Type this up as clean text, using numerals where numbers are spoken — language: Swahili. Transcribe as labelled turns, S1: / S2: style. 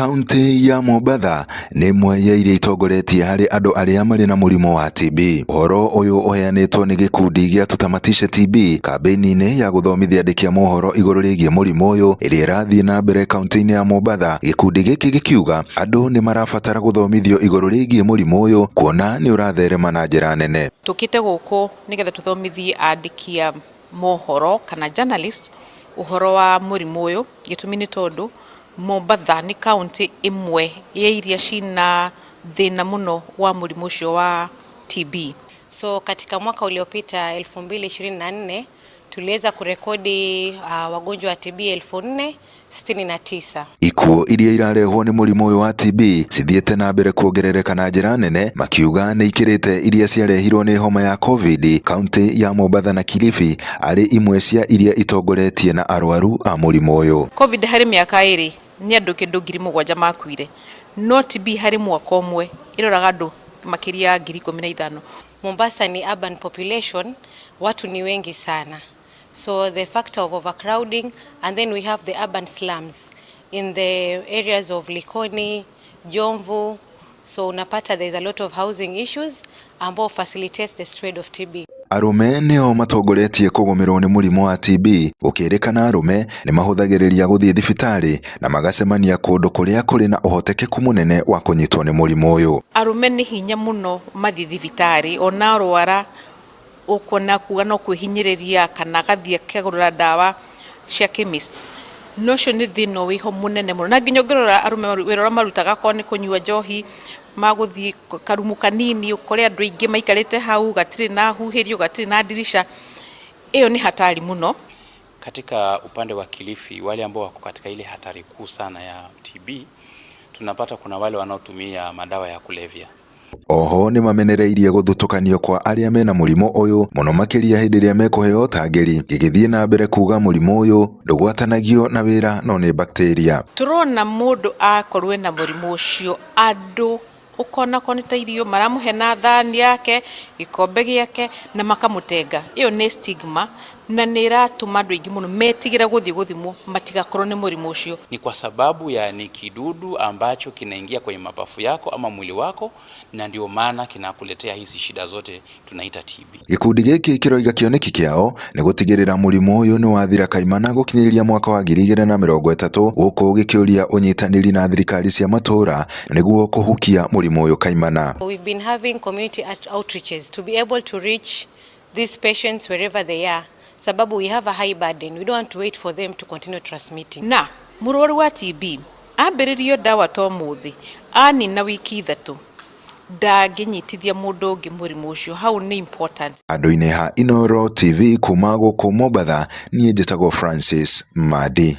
S1: Kaunti ya Mombatha nĩ ĩmwe ya iria itongoretie harĩ andũ arĩa marĩ na mũrimũ wa TB. Ũhoro ũyũ ũheanĩtwo nĩ gĩkundi gĩa Tutamatishe TB kambĩini-inĩ ya gũthomithia andĩki a mohoro igũrũ rĩgiĩ mũrimũ ũyũ ĩrĩa ĩrathiĩ na mbere kaunti-inĩ ya Mombatha. Gĩkundi gĩkĩ gĩkiuga andũ nĩ marabatara gũthomithio igũrũ rĩgiĩ mũrimũ ũyũ kuona nĩ ũratherema na njĩra nene.
S2: Tũkĩte gũkũ nĩgetha tũthomithie andĩki a mohoro kana journalist ũhoro wa mũrimũ ũyũ, gĩtũmi nĩ tondũ Mombatha nĩ kaunti ĩmwe ya iria cina thĩna mũno wa mũrimũ ũcio wa TB.
S3: So katika mwaka uliopita 2024 tuliweza kurekodi wagonjwa wa TB 4069.
S1: Ikuũ iria irarehwo nĩ mũrimũ ũyũ wa TB cithiĩte na mbere kuongerereka na njĩra nene, makiuga nĩ ikĩrĩte iria ciarehirwo nĩ homa ya COVID. Kaunti ya Mombatha na Kilifi arĩ imwe cia iria itongoretie na arwaru a mũrimũ ũyũ.
S2: COVID harĩ mĩaka ĩrĩ nĩ andũ kĩndũ 7,000 makuire, no TB harĩ mwaka ũmwe ĩroraga andũ makĩria ya 15,000.
S3: Mombasa ni urban population, watu ni wengi sana. So the factor of overcrowding, and then we have the urban slums in the areas of Likoni, Jomvu. So unapata there's a lot of housing issues ambao facilitates the spread of TB.
S1: Arume nĩo matongoretie kũgũmĩrwo nĩ mũrimũ wa TB. Gũkĩrĩkana arume nĩ mahũthagĩrĩria gũthiĩ thibitarĩ na magacemania kũndũ kũrĩa kũrĩ na ũhotekeku mũnene wa kũnyitwo nĩ mũrimũ ũyũ.
S2: Arume nĩ hinya mũno mathiĩ thibitarĩ, ona arwara ũkona kuga no kwĩhinyĩrĩria kana gathie kagũra ndawa cia chemist. Nocio nĩ thĩna wĩho mũnene mũno, na nginya ũngĩrora arume wĩra marutaga ko nĩ kũnyua njohi, magũthiĩ karumu kanini ũkore andũ aingĩ maikarĩte hau, gatirĩ na huhĩrio, gatirĩ na dirisha. Hiyo ni hatari muno.
S4: Katika upande wa Kilifi, wale ambao wako katika ile hatari kuu sana ya TB, tunapata kuna wale wanaotumia madawa ya kulevya.
S1: Oho nĩ mamenereirie gũthutũkanio kwa arĩa mena mũrimũ ũyũ mũno makĩria hĩndĩ ĩrĩa mekũheo ũtangĩri, gĩgĩthiĩ na mbere kuga mũrimũ ũyũ ndũgwatanagio na wĩra no nĩ bacteria.
S2: Turona mũndũ akorwo na mũrimũ ũcio, andũ ukona konita irio maramuhe na thani yake, gikombe gĩake na makamũtenga. Iyo nĩ stigma na nĩ iratũma andũ aingĩ mũno metigĩra gũthiĩ gũthimwo matigakorwo nĩ mũrimũ ũcio.
S4: Ni kwa sababu ya ni kidudu ambacho kinaingia kwenye mapafu yako ama mwili wako, na ndio maana kinakuletea hizi shida zote tunaita TB.
S1: Gĩkundi gĩkĩ kĩroiga kĩoneki kĩao nĩ gũtigĩrĩra mũrimũ ũyũ nĩ wathira kaimana gũkinyĩria mwaka wa 2030, gũkũ gĩkĩũria ũnyitanĩri na thirikari cia matũra nĩguo kũhukia mũrimũ ũyũ kaimana.
S3: We've been having community outreaches to be able to reach these patients wherever they are. Sababu we have a high burden. We don't want to wait for them to continue transmitting.
S2: Na mũrwaru wa TB ambĩrĩrio ndawa to mũthĩ anina wiki 3 ndangĩnyitithia mũndũ ũngĩ mũrimũ ũcio. Hau nĩ important.
S1: Andũ-inĩ ha Inooro TV kuma gũkũ Mombatha, niĩ njĩtagwo Francis Madi.